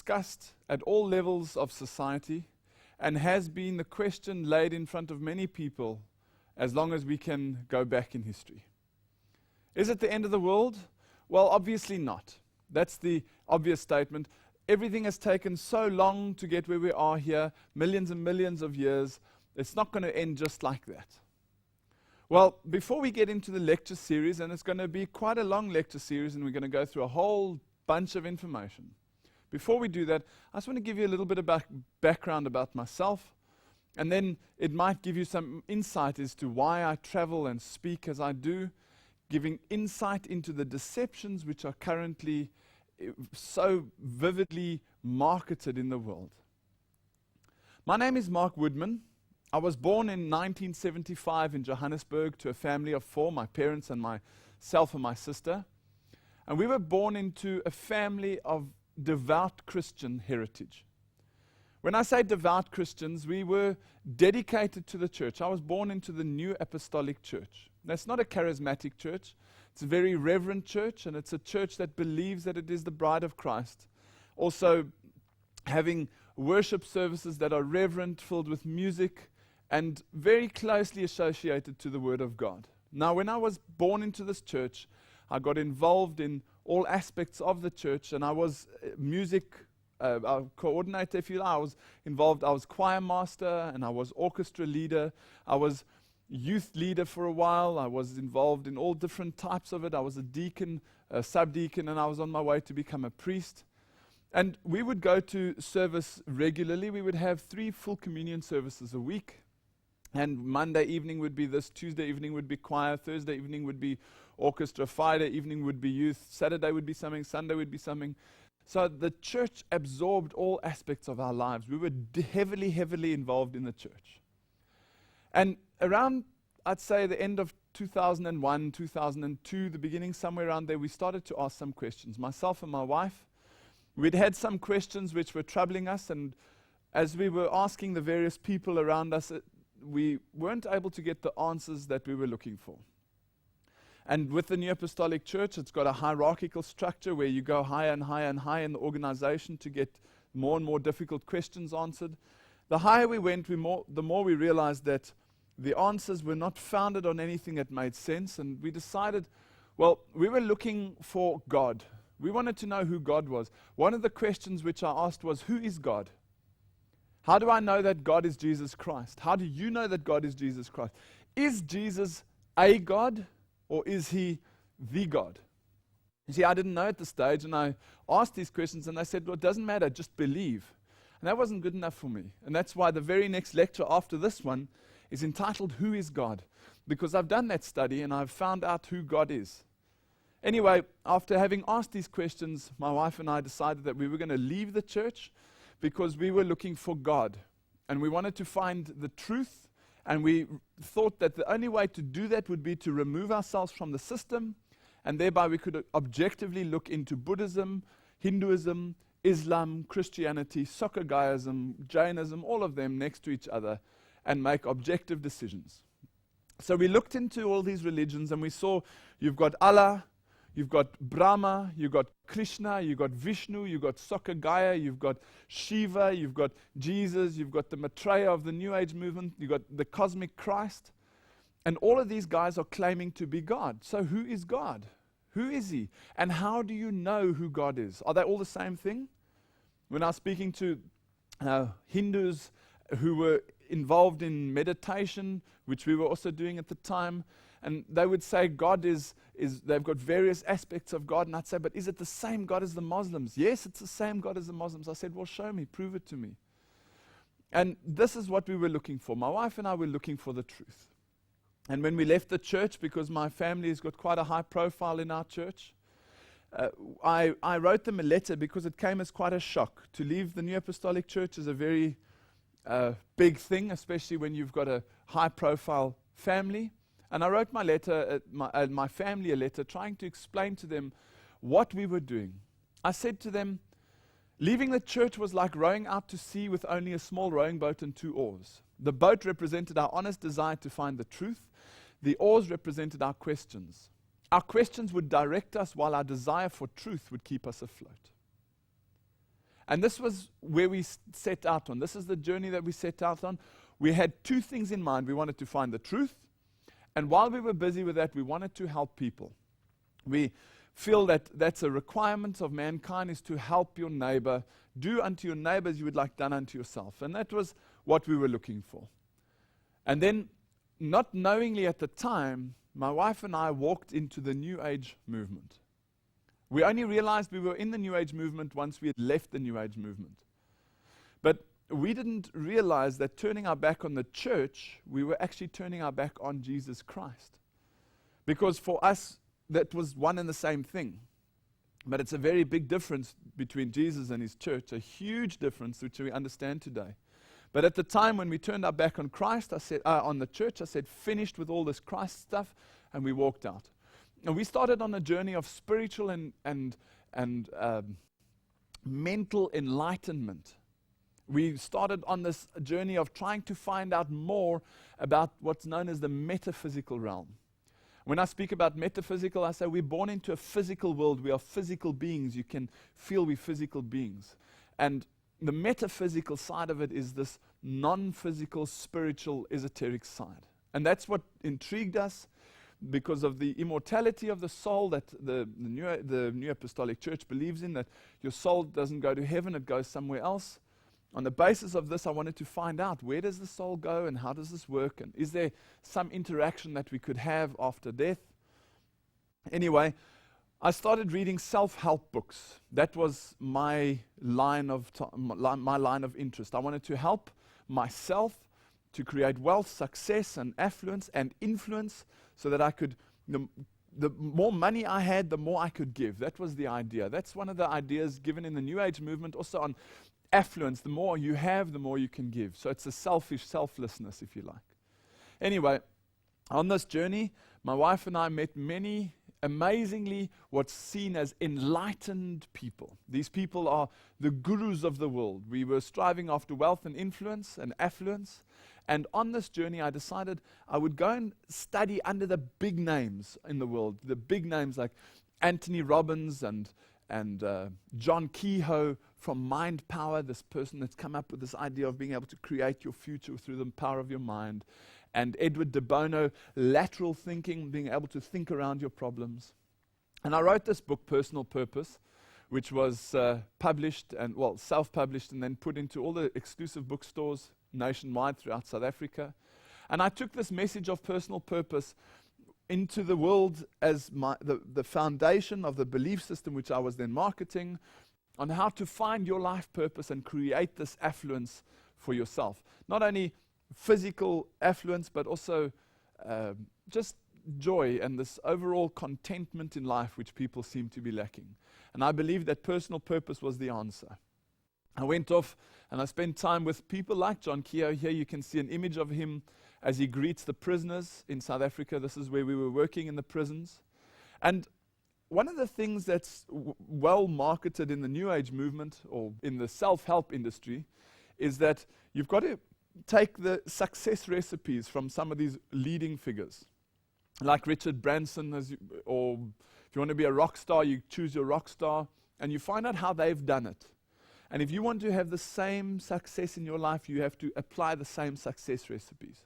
discussed at all levels of society and has been the question laid in front of many people as long as we can go back in history. Is it the end of the world? Well, obviously not. That's the obvious statement. Everything has taken so long to get where we are here, millions and millions of years. It's not going to end just like that. Well, before we get into the lecture series, and it's going to be quite a long lecture series, and we're going to go through a whole bunch of information. Before we do that, I just want to give you a little bit of background about myself, and then it might give you some insight as to why I travel and speak as I do, giving insight into the deceptions which are currently so vividly marketed in the world. My name is Mark Woodman. I was born in 1975 in Johannesburg to a family of 4, my parents and myself and my sister. And we were born into a family of devout Christian heritage. When I say devout Christians, we were dedicated to the church. I was born into the New Apostolic Church. That's not a charismatic church. It's a very reverent church, and it's a church that believes that it is the bride of Christ. Also, having worship services that are reverent, filled with music, and very closely associated to the Word of God. Now, when I was born into this church, I got involved in all aspects of the church, and I was music coordinator, if you like. I was involved. I was choir master, and I was orchestra leader. I was youth leader for a while. I was involved in all different types of it. I was a deacon, a subdeacon, and I was on my way to become a priest. And we would go to service regularly. We would have 3 full communion services a week. And Monday evening would be this, Tuesday evening would be choir, Thursday evening would be orchestra, Friday evening would be youth, Saturday would be something, Sunday would be something. So the church absorbed all aspects of our lives. We were heavily involved in the church. And around, I'd say, the end of 2001, 2002, the beginning, somewhere around there, we started to ask some questions. Myself and my wife, we'd had some questions which were troubling us, and as we were asking the various people around us, we weren't able to get the answers that we were looking for. And with the New Apostolic Church, it's got a hierarchical structure where you go higher and higher and higher in the organization to get more and more difficult questions answered. The higher we went, the more we realized that the answers were not founded on anything that made sense, and we decided, well, we were looking for God. We wanted to know who God was. One of the questions which I asked was, who is God? How do I know that God is Jesus Christ? How do you know that God is Jesus Christ? Is Jesus a God, or is he the God? You see, I didn't know at the stage, and I asked these questions, and they said, well, it doesn't matter, just believe. And that wasn't good enough for me. And that's why the very next lecture after this one is entitled, Who is God? Because I've done that study, and I've found out who God is. Anyway, after having asked these questions, my wife and I decided that we were going to leave the church, because we were looking for God, and we wanted to find the truth, and we thought that the only way to do that would be to remove ourselves from the system, and thereby we could objectively look into Buddhism, Hinduism, Islam, Christianity, Sokagaism, Jainism, all of them next to each other, and make objective decisions. So we looked into all these religions, and we saw you've got Allah, you've got Brahma, you've got Krishna, you've got Vishnu, you've got Sokagaya, you've got Shiva, you've got Jesus, you've got the Maitreya of the New Age movement, you've got the cosmic Christ. And all of these guys are claiming to be God. So who is God? Who is he? And how do you know who God is? Are they all the same thing? When I was speaking to Hindus who were involved in meditation, which we were also doing at the time, and they would say God is they've got various aspects of God, and I'd say, but is it the same God as the Muslims? Yes, it's the same God as the Muslims. I said, well, show me, prove it to me. And this is what we were looking for. My wife and I were looking for the truth. And when we left the church, because my family has got quite a high profile in our church, I wrote them a letter because it came as quite a shock. To leave the New Apostolic Church is a very big thing, especially when you've got a high profile family. And I wrote my family a letter trying to explain to them what we were doing. I said to them, leaving the church was like rowing out to sea with only a small rowing boat and 2 oars. The boat represented our honest desire to find the truth. The oars represented our questions. Our questions would direct us while our desire for truth would keep us afloat. And this was where we set out on. This is the journey that we set out on. We had two things in mind. We wanted to find the truth, and while we were busy with that, we wanted to help people. We feel that that's a requirement of mankind, is to help your neighbor. Do unto your neighbor as you would like done unto yourself. And that was what we were looking for. And then, not knowingly at the time, my wife and I walked into the New Age movement. We only realized we were in the New Age movement once we had left the New Age movement. But we didn't realize that turning our back on the church, we were actually turning our back on Jesus Christ. Because for us, that was one and the same thing. But it's a very big difference between Jesus and his church, a huge difference which we understand today. But at the time when we turned our back on Christ, I said, on the church, I said, finished with all this Christ stuff, and we walked out. And we started on a journey of spiritual and mental enlightenment. We started on this journey of trying to find out more about what's known as the metaphysical realm. When I speak about metaphysical, I say we're born into a physical world. We are physical beings. You can feel we're physical beings. And the metaphysical side of it is this non-physical, spiritual, esoteric side. And that's what intrigued us, because of the immortality of the soul that the New Apostolic Church believes in, that your soul doesn't go to heaven, it goes somewhere else. On the basis of this, I wanted to find out, where does the soul go and how does this work? And is there some interaction that we could have after death? Anyway, I started reading self-help books. That was my line of interest. I wanted to help myself to create wealth, success, and affluence and influence, so that I could, the more money I had, the more I could give. That was the idea. That's one of the ideas given in the New Age movement, also on affluence. The more you have, the more you can give. So it's a selfish selflessness, if you like. Anyway, on this journey, my wife and I met many, amazingly, what's seen as enlightened people. These people are the gurus of the world. We were striving after wealth and influence and affluence. And on this journey, I decided I would go and study under the big names in the world. The big names like Anthony Robbins and John Kehoe from Mind Power, this person that's come up with this idea of being able to create your future through the power of your mind. And Edward de Bono, lateral thinking, being able to think around your problems. And I wrote this book, Personal Purpose, which was published and, self-published and then put into all the exclusive bookstores nationwide throughout South Africa. And I took this message of personal purpose into the world as the foundation of the belief system which I was then marketing, on how to find your life purpose and create this affluence for yourself. Not only physical affluence, but also just joy and this overall contentment in life which people seem to be lacking. And I believe that personal purpose was the answer. I went off and I spent time with people like John Kehoe. Here you can see an image of him as he greets the prisoners in South Africa. This is where we were working in the prisons. And one of the things that's well marketed in the New Age movement or in the self-help industry is that you've got to take the success recipes from some of these leading figures, like Richard Branson, or if you want to be a rock star, you choose your rock star, and you find out how they've done it. And if you want to have the same success in your life, you have to apply the same success recipes.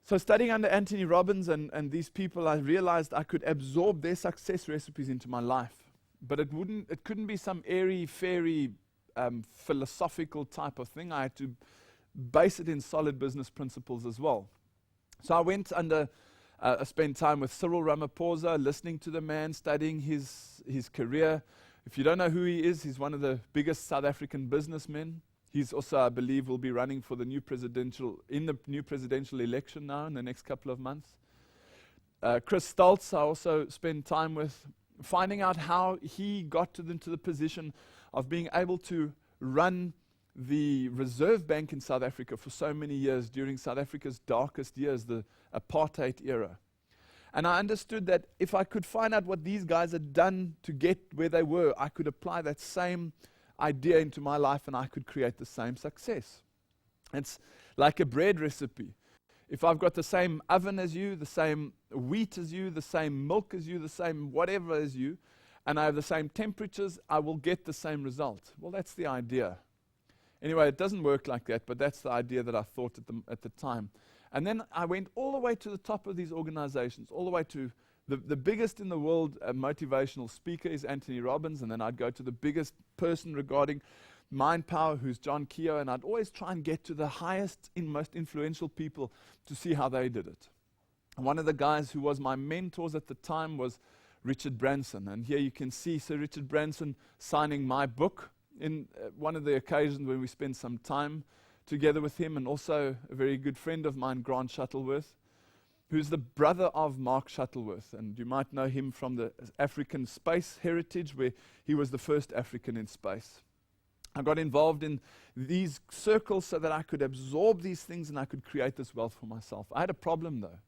So studying under Anthony Robbins and these people, I realized I could absorb their success recipes into my life. But it couldn't be some airy-fairy philosophical type of thing. I had to base it in solid business principles as well. So I went I spent time with Cyril Ramaphosa, listening to the man, studying his career. If you don't know who he is, he's one of the biggest South African businessmen. He's also, I believe, will be running for the new presidential election now in the next couple of months. Chris Stoltz, I also spent time with, finding out how he got into the position of being able to run the Reserve Bank in South Africa for so many years during South Africa's darkest years, the apartheid era. And I understood that if I could find out what these guys had done to get where they were, I could apply that same idea into my life and I could create the same success. It's like a bread recipe. If I've got the same oven as you, the same wheat as you, the same milk as you, the same whatever as you, and I have the same temperatures, I will get the same result. Well, that's the idea. Anyway, it doesn't work like that, but that's the idea that I thought at the time. And then I went all the way to the top of these organizations, all the way to the biggest in the world motivational speaker is Anthony Robbins, and then I'd go to the biggest person regarding mind power, who's John Keogh, and I'd always try and get to the highest, most influential people to see how they did it. And one of the guys who was my mentors at the time was Richard Branson, and here you can see Sir Richard Branson signing my book in one of the occasions when we spent some time together with him, and also a very good friend of mine, Grant Shuttleworth, who's the brother of Mark Shuttleworth, and you might know him from the African space heritage, where he was the first African in space. I got involved in these circles so that I could absorb these things and I could create this wealth for myself. I had a problem though.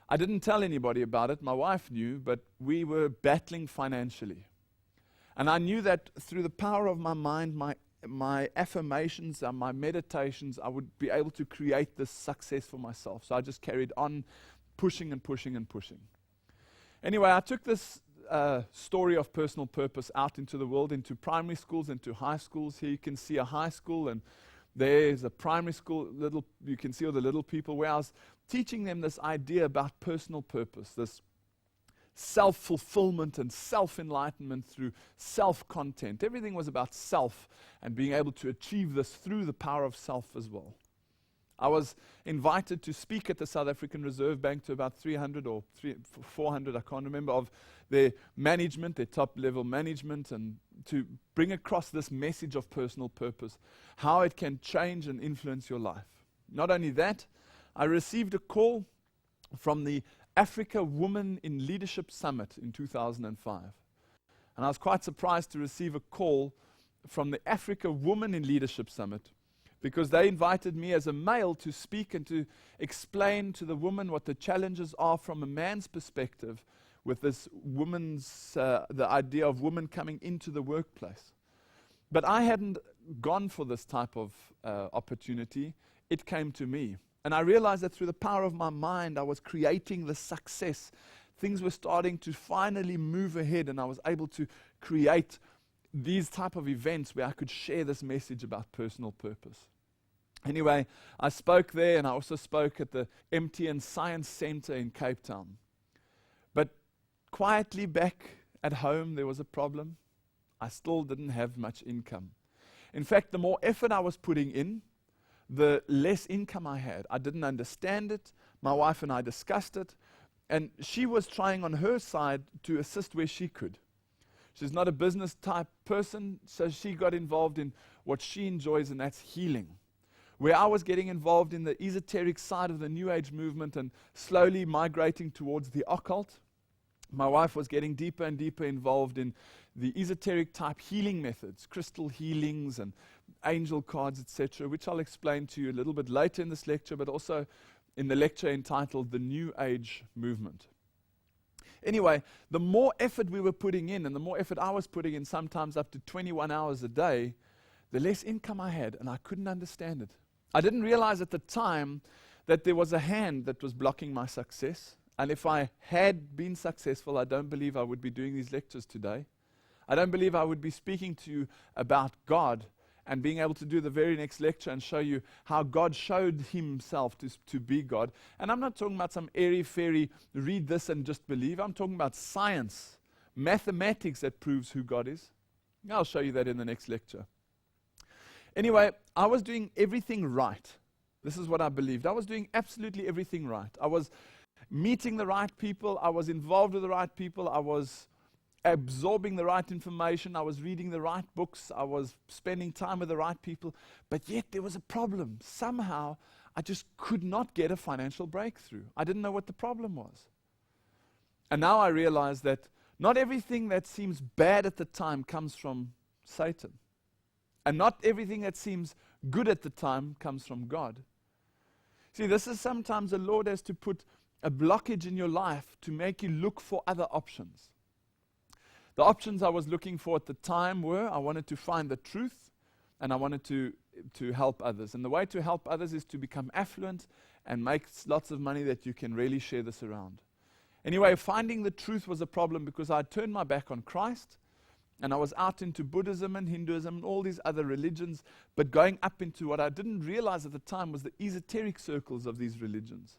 I didn't tell anybody about it. My wife knew, but we were battling financially. And I knew that through the power of my mind, my affirmations and my meditations, I would be able to create this success for myself. So I just carried on pushing and pushing and pushing. Anyway, I took this story of personal purpose out into the world, into primary schools, into high schools. Here you can see a high school, and there's a primary school. You can see all the little people, where I was teaching them this idea about personal purpose, this self-fulfillment and self-enlightenment through self-content. Everything was about self and being able to achieve this through the power of self as well. I was invited to speak at the South African Reserve Bank to about 300 or 400, I can't remember, of their management, their top-level management, and to bring across this message of personal purpose, how it can change and influence your life. Not only that, I received a call from the Africa Women in Leadership Summit in 2005. And I was quite surprised to receive a call from the Africa Women in Leadership Summit, because they invited me as a male to speak and to explain to the women what the challenges are from a man's perspective with this the idea of women coming into the workplace. But I hadn't gone for this type of opportunity. It came to me. And I realized that through the power of my mind, I was creating the success. Things were starting to finally move ahead, and I was able to create these type of events where I could share this message about personal purpose. Anyway, I spoke there, and I also spoke at the MTN Science Center in Cape Town. But quietly back at home, there was a problem. I still didn't have much income. In fact, the more effort I was putting in, the less income I had. I didn't understand it. My wife and I discussed it, and she was trying on her side to assist where she could. She's not a business type person, so she got involved in what she enjoys, and that's healing. Where I was getting involved in the esoteric side of the New Age movement and slowly migrating towards the occult, my wife was getting deeper and deeper involved in the esoteric type healing methods, crystal healings and angel cards, etc., which I'll explain to you a little bit later in this lecture, but also in the lecture entitled The New Age Movement. Anyway, the more effort we were putting in, and the more effort I was putting in, sometimes up to 21 hours a day, the less income I had, and I couldn't understand it. I didn't realize at the time that there was a hand that was blocking my success, and if I had been successful, I don't believe I would be doing these lectures today. I don't believe I would be speaking to you about God and being able to do the very next lecture and show you how God showed himself to be God. And I'm not talking about some airy-fairy, read this and just believe. I'm talking about science, mathematics that proves who God is. I'll show you that in the next lecture. Anyway, I was doing everything right. This is what I believed. I was doing absolutely everything right. I was meeting the right people. I was involved with the right people. I was absorbing the right information. I was reading the right books. I was spending time with the right people. But yet there was a problem. Somehow, I just could not get a financial breakthrough. I didn't know what the problem was. And now I realize that not everything that seems bad at the time comes from Satan. And not everything that seems good at the time comes from God. See, this is sometimes the Lord has to put a blockage in your life to make you look for other options. The options I was looking for at the time were, I wanted to find the truth, and I wanted to help others. And the way to help others is to become affluent and make lots of money that you can really share this around. Anyway, finding the truth was a problem because I turned my back on Christ and I was out into Buddhism and Hinduism and all these other religions, but going up into what I didn't realize at the time was the esoteric circles of these religions.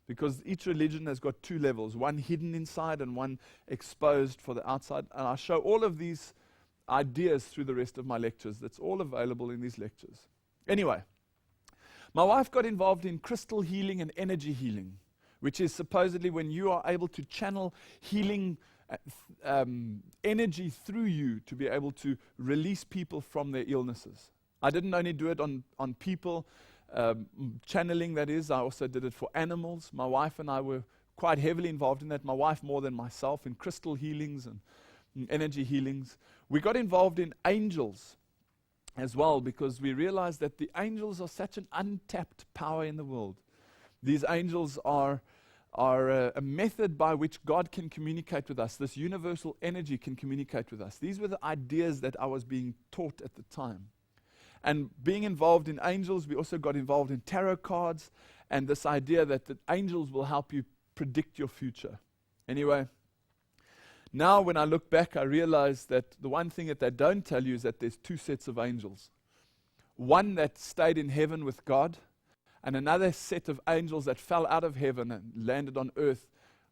Because each religion has got two levels, one hidden inside and one exposed for the outside. And I show all of these ideas through the rest of my lectures. That's all available in these lectures. Anyway, my wife got involved in crystal healing and energy healing, which is supposedly when you are able to channel healing energy through you to be able to release people from their illnesses. I didn't only do it on people, channeling that is, I also did it for animals. My wife and I were quite heavily involved in that, my wife more than myself, in crystal healings and energy healings. We got involved in angels as well because we realized that the angels are such an untapped power in the world. These angels are a method by which God can communicate with us. This universal energy can communicate with us. These were the ideas that I was being taught at the time. And being involved in angels, we also got involved in tarot cards and this idea that the angels will help you predict your future. Anyway, now when I look back, I realize that the one thing that they don't tell you is that there's two sets of angels. One that stayed in heaven with God, and another set of angels that fell out of heaven and landed on earth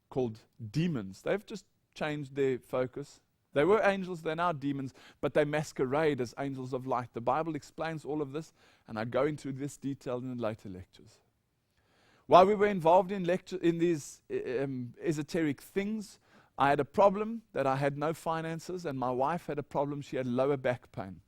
called demons. They've just changed their focus. They were angels, they're now demons, but they masquerade as angels of light. The Bible explains all of this, and I go into this detail in the later lectures. While we were involved in these esoteric things, I had a problem that I had no finances, and my wife had a problem, she had lower back pain.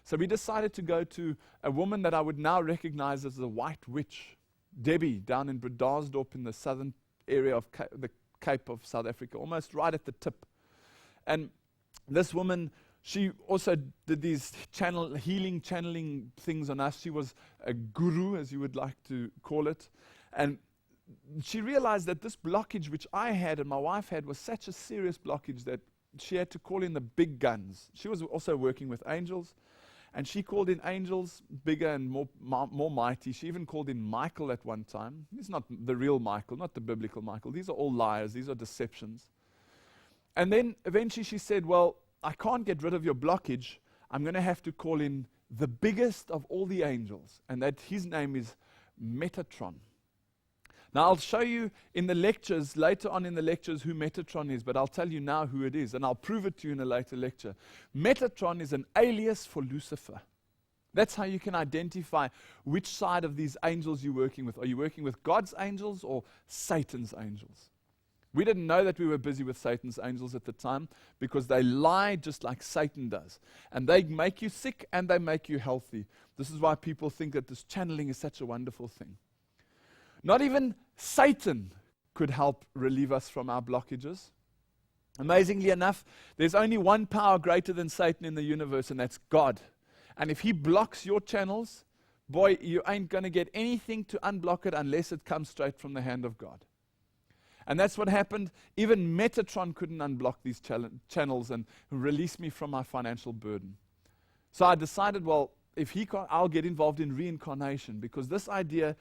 So we decided to go to a woman that I would now recognize as the White Witch, Debbie, down in Bredasdorp in the southern area of the Cape of South Africa, almost right at the tip. And this woman, she also did these channeling things on us. She was a guru, as you would like to call it. And she realized that this blockage which I had and my wife had was such a serious blockage that she had to call in the big guns. She was also working with angels. And she called in angels, bigger and more mighty. She even called in Michael at one time. He's not the real Michael, not the biblical Michael. These are all liars. These are deceptions. And then eventually she said, well, I can't get rid of your blockage. I'm going to have to call in the biggest of all the angels. And that his name is Metatron. Now, I'll show you in the lectures, later on in the lectures, who Metatron is, but I'll tell you now who it is, and I'll prove it to you in a later lecture. Metatron is an alias for Lucifer. That's how you can identify which side of these angels you're working with. Are you working with God's angels or Satan's angels? We didn't know that we were busy with Satan's angels at the time because they lie just like Satan does. And they make you sick and they make you healthy. This is why people think that this channeling is such a wonderful thing. Not even Satan could help relieve us from our blockages. Amazingly enough, there's only one power greater than Satan in the universe, and that's God. And if he blocks your channels, boy, you ain't going to get anything to unblock it unless it comes straight from the hand of God. And that's what happened. Even Metatron couldn't unblock these channels and release me from my financial burden. So I decided, well, if he can't, I'll get involved in reincarnation, because this idea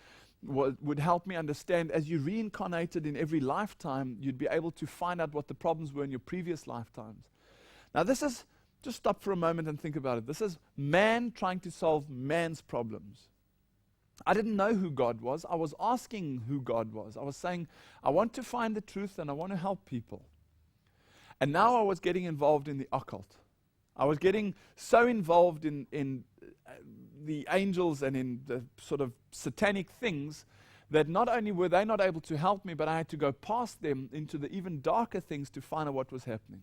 would help me understand as you reincarnated in every lifetime, you'd be able to find out what the problems were in your previous lifetimes. Now this is, just stop for a moment and think about it. This is man trying to solve man's problems. I didn't know who God was. I was asking who God was. I was saying, I want to find the truth and I want to help people. And now I was getting involved in the occult. I was getting so involved in the angels and in the sort of satanic things that not only were they not able to help me, but I had to go past them into the even darker things to find out what was happening.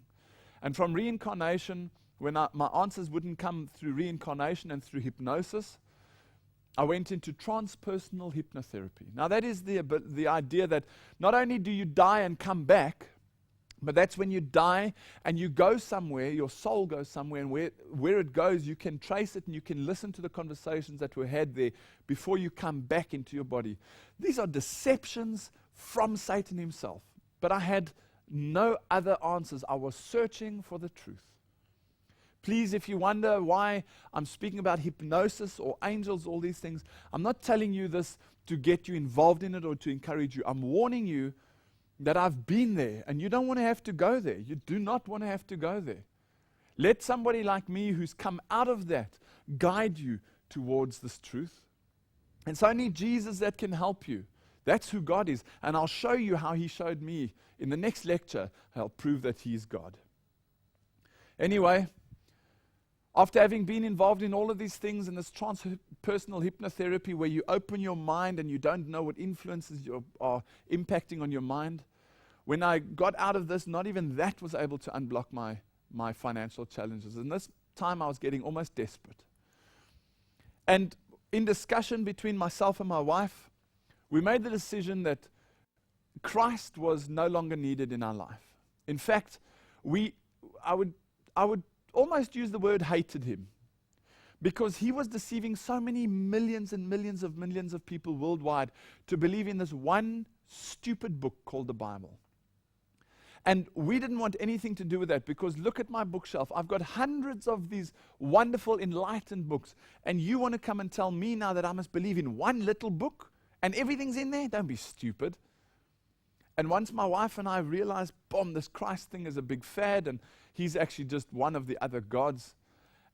And from reincarnation, when my answers wouldn't come through reincarnation and through hypnosis, I went into transpersonal hypnotherapy. Now that is the idea that not only do you die and come back, but that's when you die and you go somewhere, your soul goes somewhere, and where it goes, you can trace it and you can listen to the conversations that were had there before you come back into your body. These are deceptions from Satan himself. But I had no other answers. I was searching for the truth. Please, if you wonder why I'm speaking about hypnosis or angels, all these things, I'm not telling you this to get you involved in it or to encourage you. I'm warning you that I've been there, and you don't want to have to go there. You do not want to have to go there. Let somebody like me who's come out of that guide you towards this truth. And it's only Jesus that can help you. That's who God is. And I'll show you how He showed me. In the next lecture, I'll prove that He is God. Anyway, after having been involved in all of these things in this transpersonal hypnotherapy where you open your mind and you don't know what influences are impacting on your mind, when I got out of this, not even that was able to unblock my financial challenges. And this time I was getting almost desperate. And in discussion between myself and my wife, we made the decision that Christ was no longer needed in our life. In fact, I would almost use the word hated Him, because He was deceiving so many millions and millions of people worldwide to believe in this one stupid book called the Bible. And we didn't want anything to do with that, because look at my bookshelf. I've got hundreds of these wonderful, enlightened books. And you want to come and tell me now that I must believe in one little book and everything's in there? Don't be stupid. And once my wife and I realized, boom, this Christ thing is a big fad, and He's actually just one of the other gods.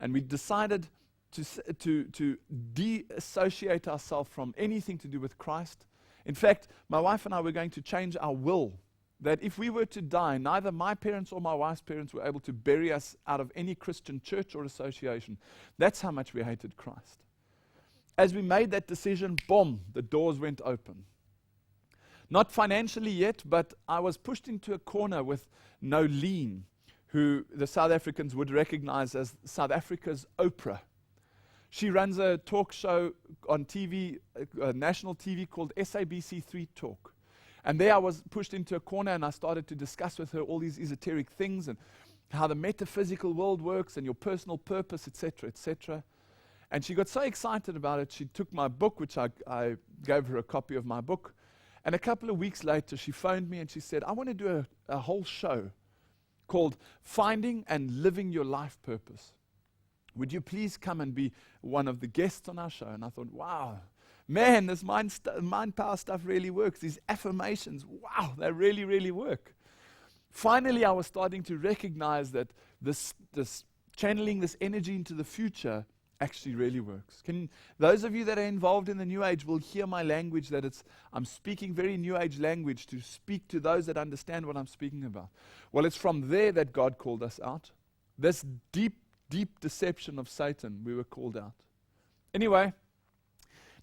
And we decided to de-associate ourselves from anything to do with Christ. In fact, my wife and I were going to change our will, that if we were to die, neither my parents or my wife's parents were able to bury us out of any Christian church or association. That's how much we hated Christ. As we made that decision, boom, the doors went open. Not financially yet, but I was pushed into a corner with Nolene, who the South Africans would recognize as South Africa's Oprah. She runs a talk show on TV, national TV, called SABC3 Talk. And there I was pushed into a corner, and I started to discuss with her all these esoteric things and how the metaphysical world works and your personal purpose, etc., etc. And she got so excited about it, she took my book, which I gave her a copy of my book. And a couple of weeks later, she phoned me and she said, I want to do a whole show called Finding and Living Your Life Purpose. Would you please come and be one of the guests on our show? And I thought, wow, man, this mind power stuff really works. These affirmations, wow, they really, really work. Finally, I was starting to recognize that this channeling this energy into the future actually really works. Those of you that are involved in the New Age will hear my language, that I'm speaking very New Age language to speak to those that understand what I'm speaking about. Well, it's from there that God called us out. This deep, deep deception of Satan, we were called out. Anyway,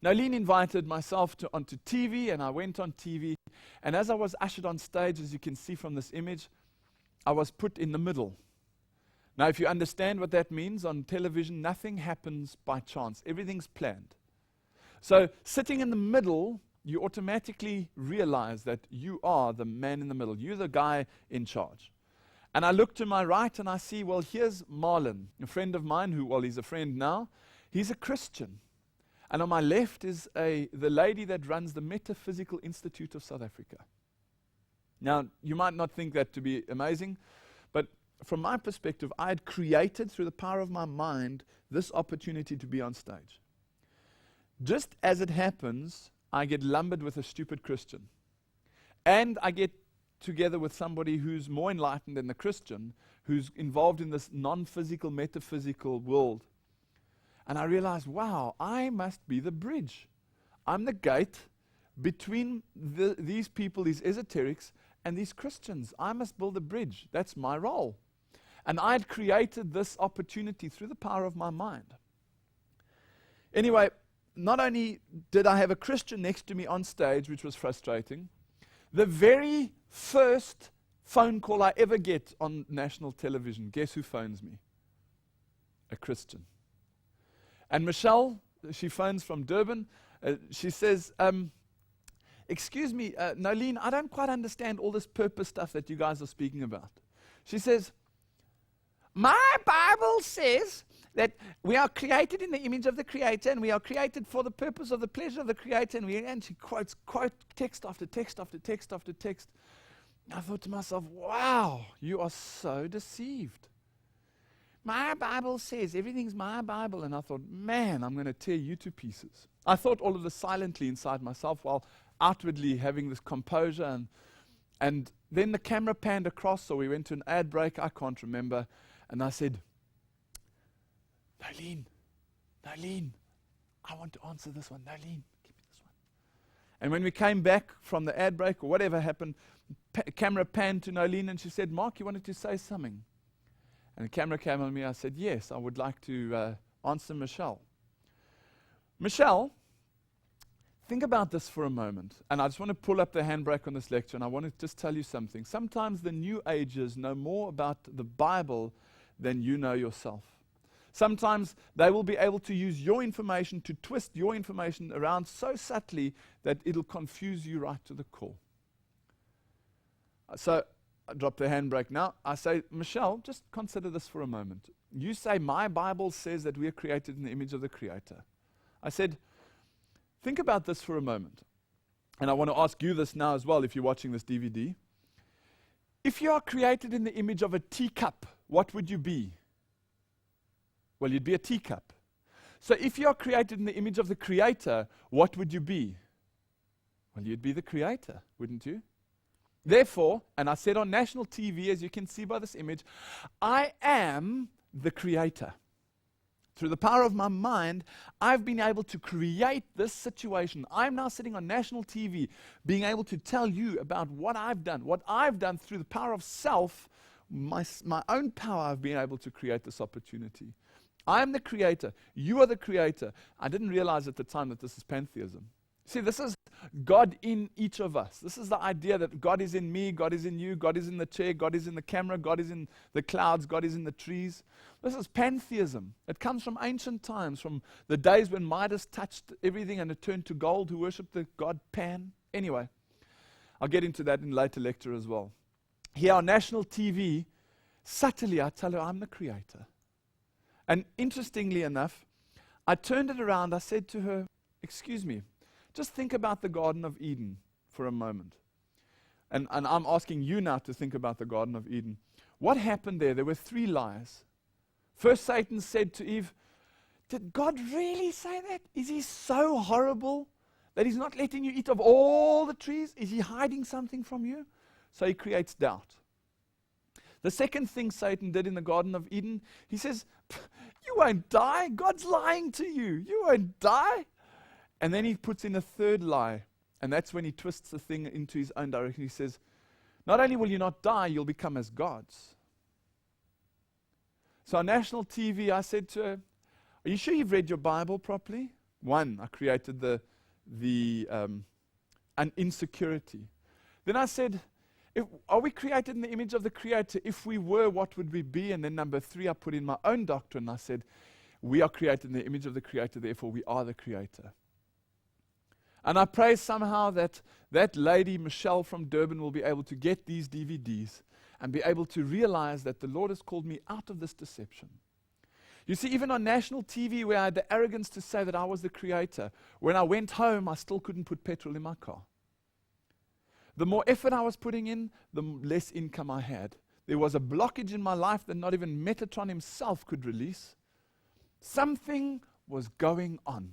Nolene invited myself onto TV, and I went on TV. And as I was ushered on stage, as you can see from this image, I was put in the middle. Now, if you understand what that means, on television, nothing happens by chance. Everything's planned. So, sitting in the middle, you automatically realize that you are the man in the middle. You're the guy in charge. And I look to my right and I see, well, here's Marlon, a friend of mine he's a friend now. He's a Christian. And on my left is the lady that runs the Metaphysical Institute of South Africa. Now, you might not think that to be amazing, but from my perspective, I had created, through the power of my mind, this opportunity to be on stage. Just as it happens, I get lumbered with a stupid Christian. And I get together with somebody who's more enlightened than the Christian, who's involved in this non-physical, metaphysical world. And I realized, wow, I must be the bridge. I'm the gate between these people, these esoterics, and these Christians. I must build a bridge. That's my role. And I'd created this opportunity through the power of my mind. Anyway, not only did I have a Christian next to me on stage, which was frustrating, the very first phone call I ever get on national television, guess who phones me? A Christian. And Michelle, she phones from Durban, she says, excuse me, Nolene, I don't quite understand all this purpose stuff that you guys are speaking about. She says, my Bible says that we are created in the image of the Creator, and we are created for the purpose of the pleasure of the Creator, and she quotes text after text after text after text. I thought to myself, wow, you are so deceived. My Bible says everything's my Bible, and I thought, man, I'm going to tear you to pieces. I thought all of this silently inside myself while outwardly having this composure And then the camera panned across, so we went to an ad break, I can't remember. And I said, Nolene, I want to answer this one. Nolene, give me this one. And when we came back from the ad break or whatever happened, camera panned to Nolene and she said, Mark, you wanted to say something? And the camera came on me. I said, yes, I would like to answer Michelle. Michelle, think about this for a moment. And I just want to pull up the handbrake on this lecture, and I want to just tell you something. Sometimes the New Agers know more about the Bible than you know yourself. Sometimes they will be able to use your information to twist your information around so subtly that it'll confuse you right to the core. So I drop the handbrake now. I say, Michelle, just consider this for a moment. You say, my Bible says that we are created in the image of the Creator. I said, think about this for a moment. And I want to ask you this now as well, if you're watching this DVD. If you are created in the image of a teacup, what would you be? Well, you'd be a teacup. So if you are created in the image of the Creator, what would you be? Well, you'd be the Creator, wouldn't you? Therefore, and I said on national TV, as you can see by this image, I am the Creator. Through the power of my mind, I've been able to create this situation. I'm now sitting on national TV, being able to tell you about what I've done. What I've done through the power of self, my own power, I've been able to create this opportunity. I'm the Creator. You are the Creator. I didn't realize at the time that this is pantheism. See, this is God in each of us. This is the idea that God is in me, God is in you, God is in the chair, God is in the camera, God is in the clouds, God is in the trees. This is pantheism. It comes from ancient times, from the days when Midas touched everything and it turned to gold, who worshipped the god Pan. Anyway, I'll get into that in a later lecture as well. Here on national TV, subtly I tell her I'm the Creator. And interestingly enough, I turned it around, I said to her, excuse me, just think about the Garden of Eden for a moment. And I'm asking you now to think about the Garden of Eden. What happened there? There were 3 lies. First, Satan said to Eve, did God really say that? Is he so horrible that he's not letting you eat of all the trees? Is he hiding something from you? So he creates doubt. The second thing Satan did in the Garden of Eden, he says, you won't die. God's lying to you. You won't die. And then he puts in a third lie, and that's when he twists the thing into his own direction. He says, not only will you not die, you'll become as gods. So on national TV, I said to her, are you sure you've read your Bible properly? 1, I created an insecurity. Then I said, are we created in the image of the Creator? If we were, what would we be? And then number 3, I put in my own doctrine. I said, we are created in the image of the Creator, therefore we are the Creator. And I pray somehow that that lady, Michelle from Durban, will be able to get these DVDs and be able to realize that the Lord has called me out of this deception. You see, even on national TV, where I had the arrogance to say that I was the Creator, when I went home, I still couldn't put petrol in my car. The more effort I was putting in, the less income I had. There was a blockage in my life that not even Metatron himself could release. Something was going on.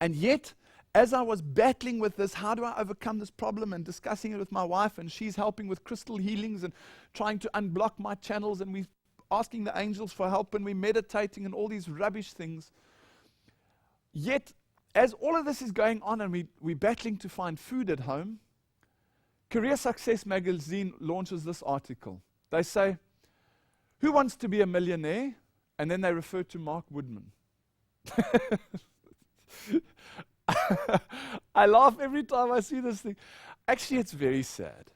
And yet, as I was battling with this, how do I overcome this problem, and discussing it with my wife, and she's helping with crystal healings and trying to unblock my channels, and we're asking the angels for help, and we're meditating and all these rubbish things. Yet, as all of this is going on and we're battling to find food at home, Career Success magazine launches this article. They say, who wants to be a millionaire? And then they refer to Mark Woodman. I laugh every time I see this thing. Actually, it's very sad.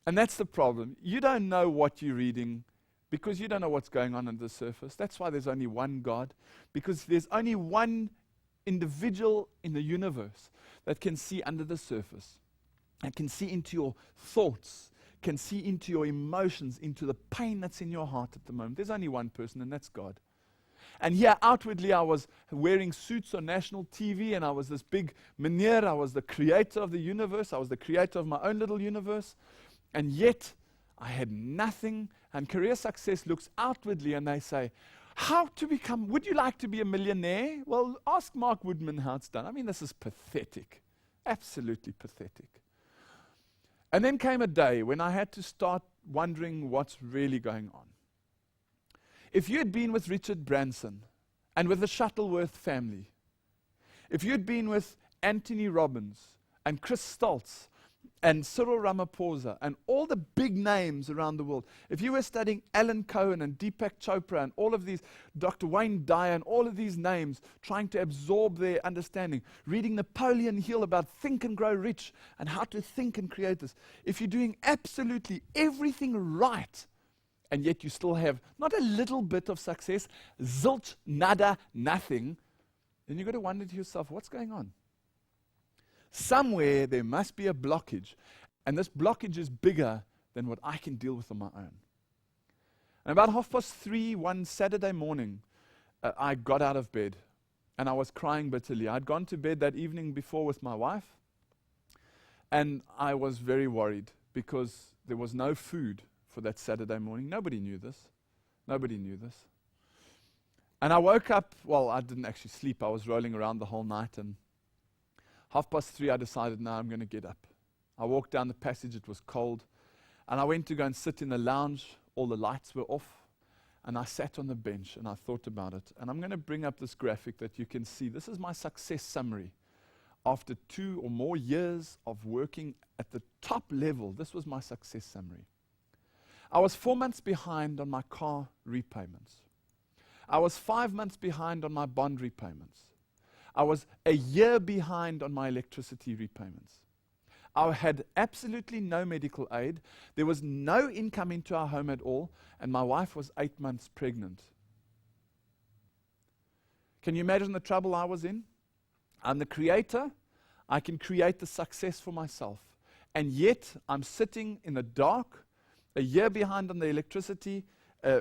And that's the problem. You don't know what you're reading because you don't know what's going on under the surface. That's why there's only one God, because there's only one individual in the universe that can see under the surface and can see into your thoughts, can see into your emotions, into the pain that's in your heart at the moment. There's only one person, and that's God. And here, outwardly, I was wearing suits on national TV, and I was this big meneer. I was the creator of the universe. I was the creator of my own little universe. And yet, I had nothing. And Career Success looks outwardly, and they say, would you like to be a millionaire? Well, ask Mark Woodman how it's done. I mean, this is pathetic. Absolutely pathetic. And then came a day when I had to start wondering what's really going on. If you had been with Richard Branson and with the Shuttleworth family, if you'd been with Anthony Robbins and Chris Stoltz and Cyril Ramaphosa and all the big names around the world, if you were studying Alan Cohen and Deepak Chopra and all of these, Dr. Wayne Dyer and all of these names, trying to absorb their understanding, reading Napoleon Hill about Think and Grow Rich and how to think and create this, if you're doing absolutely everything right, and yet you still have not a little bit of success, zilch, nada, nothing, then you've got to wonder to yourself, what's going on? Somewhere there must be a blockage, and this blockage is bigger than what I can deal with on my own. And about 3:30 one Saturday morning, I got out of bed, and I was crying bitterly. I'd gone to bed that evening before with my wife, and I was very worried because there was no food for that Saturday morning. Nobody knew this. Nobody knew this. And I woke up, well, I didn't actually sleep. I was rolling around the whole night, and 3:30 I decided, no, I'm going to get up. I walked down the passage. It was cold. And I went to go and sit in the lounge. All the lights were off. And I sat on the bench, and I thought about it. And I'm going to bring up this graphic that you can see. This is my success summary. After 2 or more years of working at the top level, this was my success summary. I was 4 months behind on my car repayments. I was 5 months behind on my bond repayments. I was a year behind on my electricity repayments. I had absolutely no medical aid. There was no income into our home at all, and my wife was 8 months pregnant. Can you imagine the trouble I was in? I'm the creator. I can create the success for myself. And yet, I'm sitting in the dark, a year behind on the electricity,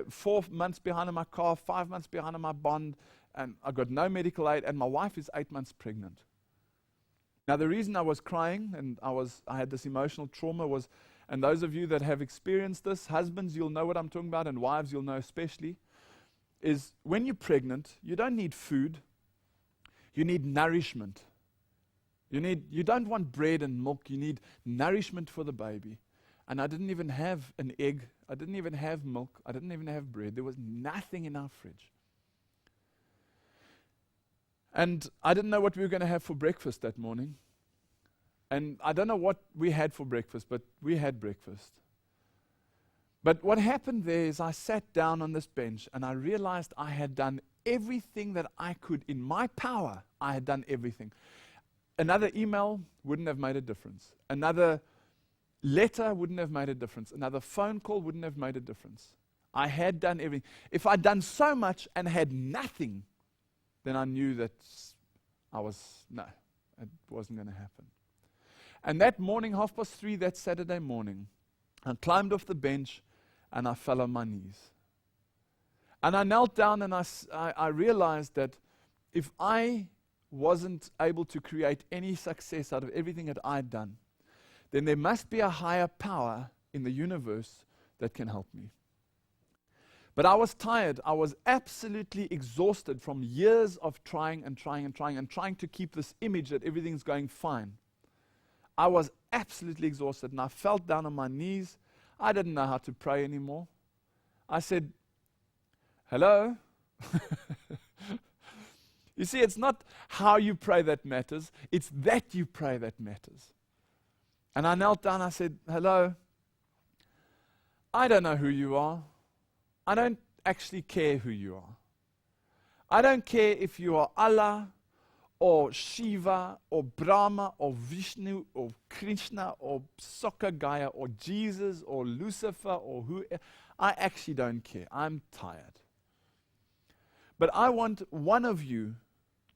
4 months behind on my car, 5 months behind on my bond, and I got no medical aid, and my wife is 8 months pregnant. Now, the reason I was crying and I had this emotional trauma was, and those of you that have experienced this, husbands, you'll know what I'm talking about, and wives, you'll know especially, is when you're pregnant, you don't need food, you need nourishment. You don't want bread and milk, you need nourishment for the baby. And I didn't even have an egg, I didn't even have milk, I didn't even have bread. There was nothing in our fridge. And I didn't know what we were going to have for breakfast that morning. And I don't know what we had for breakfast, but we had breakfast. But what happened there is I sat down on this bench and I realized I had done everything that I could in my power. I had done everything. Another email wouldn't have made a difference. Another letter wouldn't have made a difference. Another phone call wouldn't have made a difference. I had done everything. If I'd done so much and had nothing, then I knew that it wasn't going to happen. And that morning, 3:30, that Saturday morning, I climbed off the bench and I fell on my knees. And I knelt down and I realized that if I wasn't able to create any success out of everything that I'd done, then there must be a higher power in the universe that can help me. But I was tired. I was absolutely exhausted from years of trying to keep this image that everything's going fine. I was absolutely exhausted, and I fell down on my knees. I didn't know how to pray anymore. I said, hello? You see, it's not how you pray that matters. It's that you pray that matters. And I knelt down. I said, hello? I don't know who you are. I don't actually care who you are. I don't care if you are Allah or Shiva or Brahma or Vishnu or Krishna or Soccer Gaia or Jesus or Lucifer or who. I actually don't care. I'm tired. But I want one of you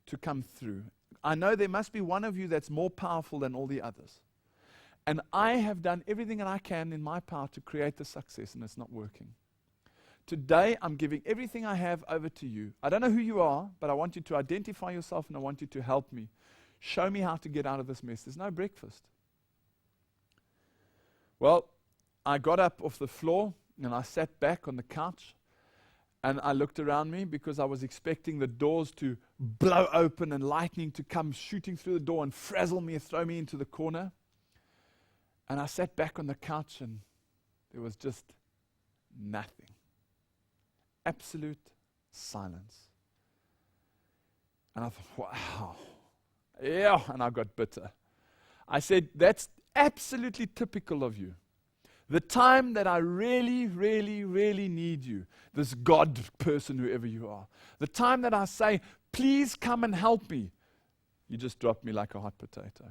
to come through. I know there must be one of you that's more powerful than all the others. And I have done everything that I can in my power to create the success, and it's not working. Today, I'm giving everything I have over to you. I don't know who you are, but I want you to identify yourself and I want you to help me. Show me how to get out of this mess. There's no breakfast. Well, I got up off the floor and I sat back on the couch and I looked around me because I was expecting the doors to blow open and lightning to come shooting through the door and frazzle me and throw me into the corner. And I sat back on the couch and there was just nothing. Absolute silence. And I thought, wow. Yeah, and I got bitter. I said, that's absolutely typical of you. The time that I really, really, really need you, this God person, whoever you are, the time that I say, please come and help me, you just drop me like a hot potato.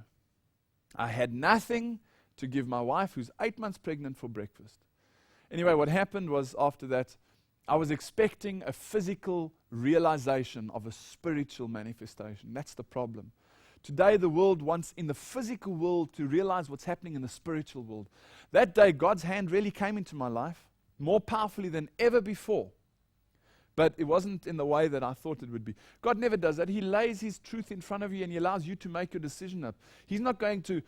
I had nothing to give my wife, who's 8 months pregnant, for breakfast. Anyway, what happened was after that, I was expecting a physical realization of a spiritual manifestation. That's the problem. Today, the world wants in the physical world to realize what's happening in the spiritual world. That day, God's hand really came into my life, more powerfully than ever before. But it wasn't in the way that I thought it would be. God never does that. He lays His truth in front of you and He allows you to make your decision up. He's not going to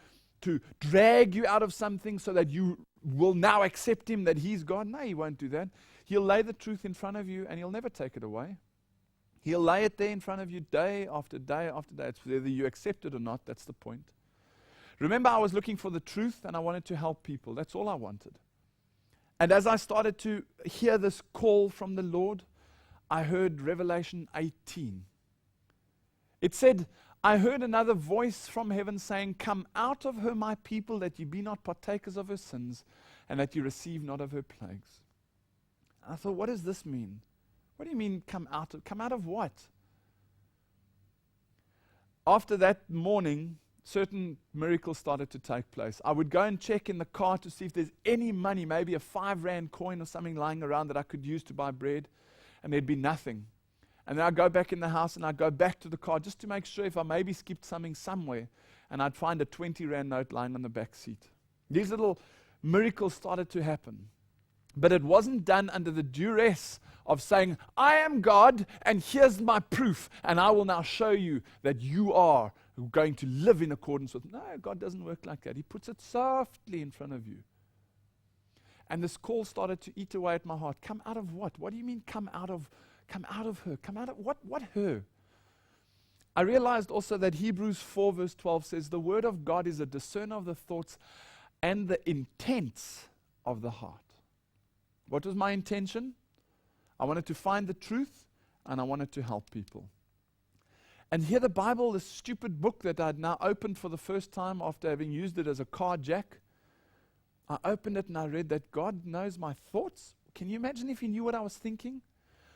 drag you out of something so that you will now accept Him, that He's God. No, He won't do that. He'll lay the truth in front of you and He'll never take it away. He'll lay it there in front of you day after day after day. It's whether you accept it or not, that's the point. Remember, I was looking for the truth and I wanted to help people. That's all I wanted. And as I started to hear this call from the Lord, I heard Revelation 18. It said, I heard another voice from heaven saying, come out of her, my people, that ye be not partakers of her sins, and that ye receive not of her plagues. I thought, what does this mean? What do you mean come out of? Come out of what? After that morning, certain miracles started to take place. I would go and check in the car to see if there's any money, maybe a 5 rand coin or something lying around that I could use to buy bread, and there'd be nothing. And then I'd go back in the house and I'd go back to the car just to make sure if I maybe skipped something somewhere, and I'd find a 20 rand note lying on the back seat. These little miracles started to happen. But it wasn't done under the duress of saying, I am God, and here's my proof, and I will now show you that you are going to live in accordance with. No, God doesn't work like that. He puts it softly in front of you. And this call started to eat away at my heart. Come out of what? What do you mean come out of her? Come out of what her? I realized also that Hebrews 4 verse 12 says, the word of God is a discerner of the thoughts and the intents of the heart. What was my intention? I wanted to find the truth and I wanted to help people. And here the Bible, this stupid book that I'd now opened for the first time after having used it as a car jack, I opened it and I read that God knows my thoughts. Can you imagine if He knew what I was thinking?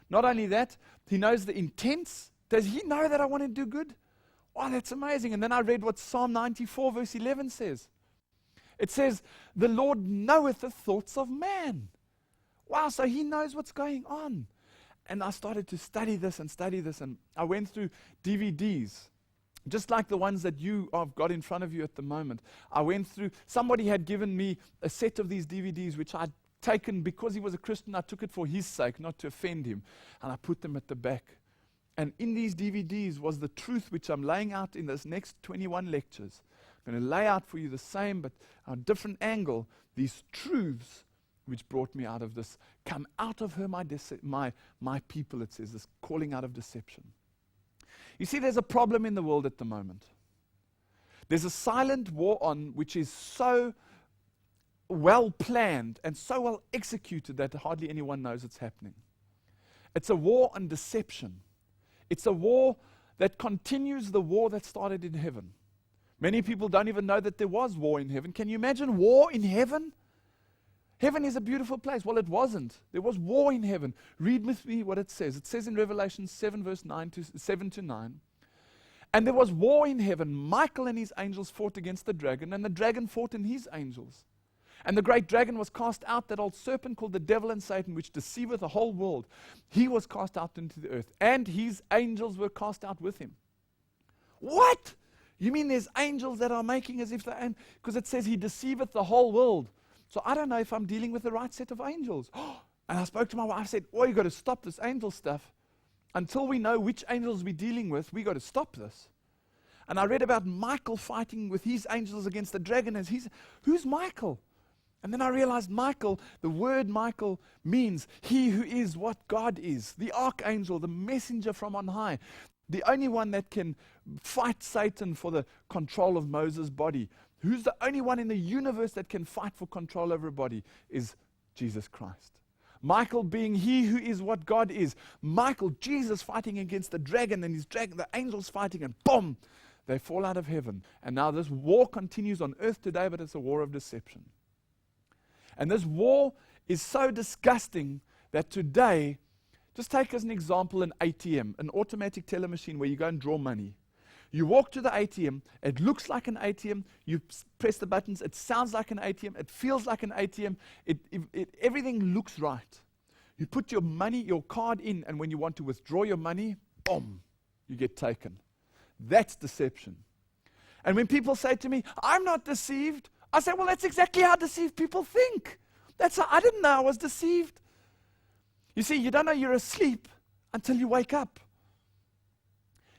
Not only that, He knows the intents. Does He know that I want to do good? Wow, that's amazing. And then I read what Psalm 94 verse 11 says. It says, the Lord knoweth the thoughts of man. Wow, so He knows what's going on. And I started to study this, and I went through DVDs, just like the ones that you have got in front of you at the moment. I went through, somebody had given me a set of these DVDs, which I'd taken because he was a Christian. I took it for his sake, not to offend him, and I put them at the back. And in these DVDs was the truth which I'm laying out in this next 21 lectures. I'm going to lay out for you the same, but on a different angle, these truths which brought me out of this. Come out of her, my people, it says, this calling out of deception. You see, there's a problem in the world at the moment. There's a silent war on which is so well planned and so well executed that hardly anyone knows it's happening. It's a war on deception. It's a war that continues the war that started in heaven. Many people don't even know that there was war in heaven. Can you imagine war in heaven? Heaven is a beautiful place. Well, it wasn't. There was war in heaven. Read with me what it says. It says in Revelation 7 verse 7 to 9. And there was war in heaven. Michael and his angels fought against the dragon, and the dragon fought and his angels. And the great dragon was cast out, that old serpent called the devil and Satan, which deceiveth the whole world. He was cast out into the earth, and his angels were cast out with him. What? You mean there's angels that are making as if they're, because it says he deceiveth the whole world. So I don't know if I'm dealing with the right set of angels. And I spoke to my wife, I said, oh, you got to stop this angel stuff. Until we know which angels we're dealing with, we got to stop this. And I read about Michael fighting with his angels against the dragon. Who's Michael? And then I realized Michael, the word Michael means he who is what God is. The archangel, the messenger from on high. The only one that can fight Satan for the control of Moses' body. who's the only one in the universe that can fight for control over a body, is Jesus Christ. Michael being he who is what God is. Michael, Jesus fighting against the dragon, and the angels fighting, and boom, they fall out of heaven. And now this war continues on earth today, but it's a war of deception. And this war is so disgusting that today, just take as an example an ATM, an automatic teller machine where you go and draw money. You walk to the ATM, it looks like an ATM, you press the buttons, it sounds like an ATM, it feels like an ATM, everything looks right. You put your money, your card in, and when you want to withdraw your money, boom, you get taken. That's deception. And when people say to me, I'm not deceived, I say, well, that's exactly how deceived people think. That's how I didn't know I was deceived. You see, you don't know you're asleep until you wake up.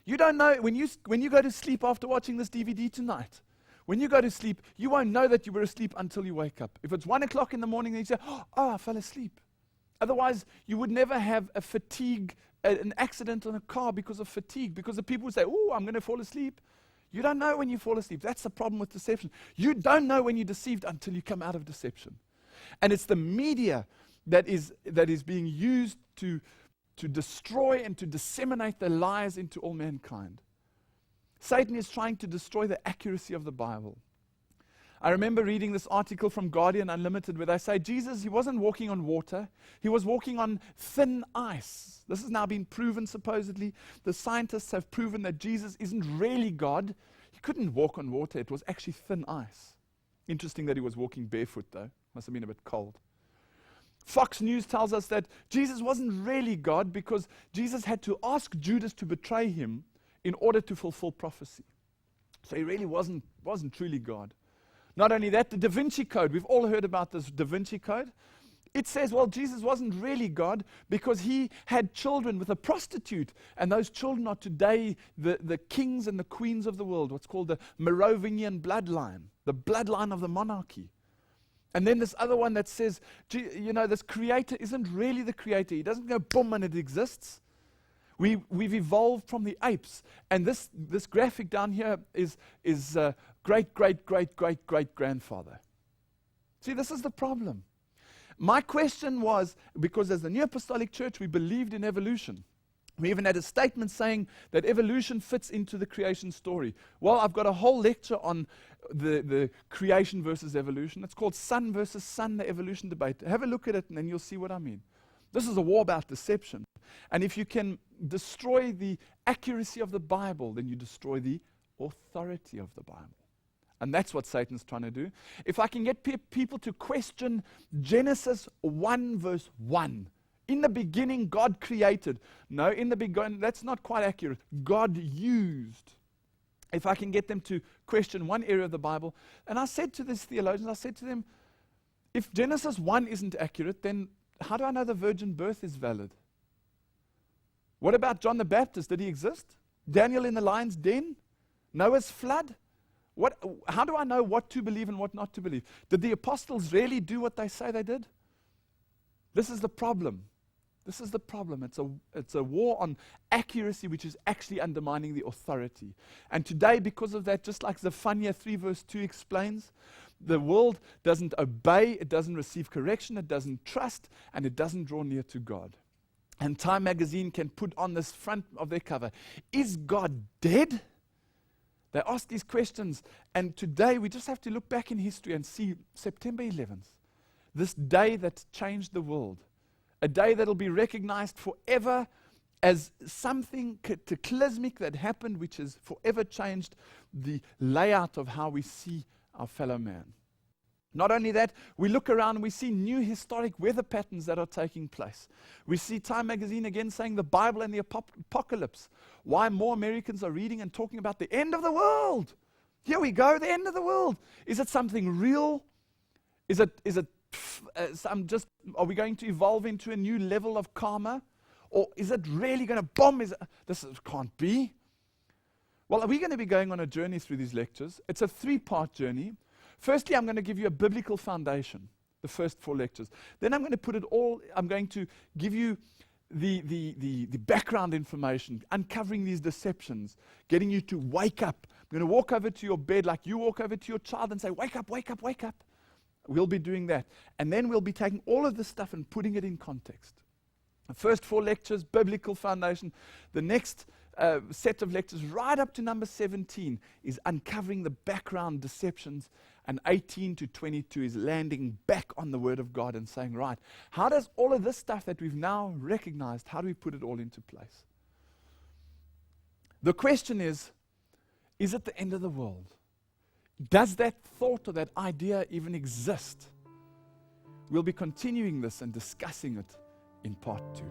You don't know, when you go to sleep after watching this DVD tonight, when you go to sleep, you won't know that you were asleep until you wake up. If it's 1 o'clock in the morning, then you say, oh, I fell asleep. Otherwise, you would never have an accident on a car because of fatigue, because the people would say, oh, I'm going to fall asleep. You don't know when you fall asleep. That's the problem with deception. You don't know when you're deceived until you come out of deception. And it's the media that is being used to destroy and to disseminate the lies into all mankind. Satan is trying to destroy the accuracy of the Bible. I remember reading this article from Guardian Unlimited where they say Jesus, he wasn't walking on water, he was walking on thin ice. This has now been proven supposedly. The scientists have proven that Jesus isn't really God. He couldn't walk on water, it was actually thin ice. Interesting that he was walking barefoot though. Must have been a bit cold. Fox News tells us that Jesus wasn't really God because Jesus had to ask Judas to betray him in order to fulfill prophecy. So he really wasn't truly God. Not only that, the Da Vinci Code, we've all heard about this Da Vinci Code. It says, well, Jesus wasn't really God because he had children with a prostitute, and those children are today the kings and the queens of the world, what's called the Merovingian bloodline, the bloodline of the monarchy. And then this other one that says, this creator isn't really the creator. He doesn't go boom and it exists. We've evolved from the apes. And this graphic down here is great-great-great-great-great-grandfather. See, this is the problem. My question was, because as the New Apostolic Church, we believed in evolution. We even had a statement saying that evolution fits into the creation story. Well, I've got a whole lecture on the creation versus evolution. It's called Sun versus Sun, the evolution debate. Have a look at it and then you'll see what I mean. This is a war about deception. And if you can destroy the accuracy of the Bible, then you destroy the authority of the Bible. And that's what Satan's trying to do. If I can get people to question Genesis 1 verse 1, in the beginning, God created. No, in the beginning, that's not quite accurate. God used. If I can get them to question one area of the Bible. And I said to these theologians, I said to them, if Genesis 1 isn't accurate, then how do I know the virgin birth is valid? What about John the Baptist? Did he exist? Daniel in the lion's den? Noah's flood? How do I know what to believe and what not to believe? Did the apostles really do what they say they did? This is the problem. This is the problem. It's a war on accuracy, which is actually undermining the authority. And today, because of that, just like Zephaniah 3 verse 2 explains, the world doesn't obey, it doesn't receive correction, it doesn't trust, and it doesn't draw near to God. And Time magazine can put on this front of their cover, is God dead? They ask these questions, and today we just have to look back in history and see September 11th, this day that changed the world. A day that will be recognized forever as something cataclysmic that happened, which has forever changed the layout of how we see our fellow man. Not only that, we look around and we see new historic weather patterns that are taking place. We see Time magazine again saying the Bible and the apocalypse. Why more Americans are reading and talking about the end of the world. Here we go, the end of the world. Is it something real? Is it are we going to evolve into a new level of karma? Or is it really going to bomb? This can't be. Well, are we going to be going on a journey through these lectures? It's a 3-part journey. Firstly, I'm going to give you a biblical foundation, the first 4 lectures. Then I'm going to give you the background information, uncovering these deceptions, getting you to wake up. I'm going to walk over to your bed like you walk over to your child and say, wake up, wake up, wake up. We'll be doing that. And then we'll be taking all of this stuff and putting it in context. The first 4 lectures, biblical foundation. The next set of lectures, right up to number 17, is uncovering the background deceptions. And 18 to 22 is landing back on the Word of God and saying, right, how does all of this stuff that we've now recognized, how do we put it all into place? The question is it the end of the world? Does that thought or that idea even exist? We'll be continuing this and discussing it in part 2.